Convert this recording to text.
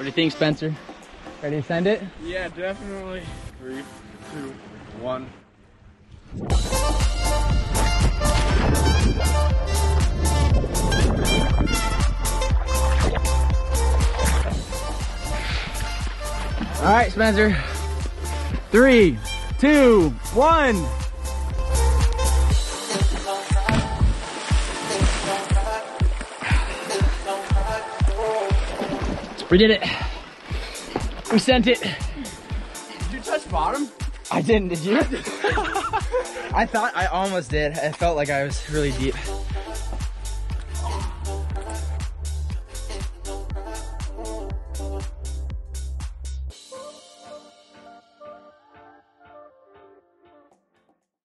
do you think, Spencer? Ready to send it? Yeah, definitely. 3, 2, 1. All right, Spencer. 3, 2, 1. We did it. We sent it. Did you touch bottom? I didn't, did you? I thought I almost did. I felt like I was really deep.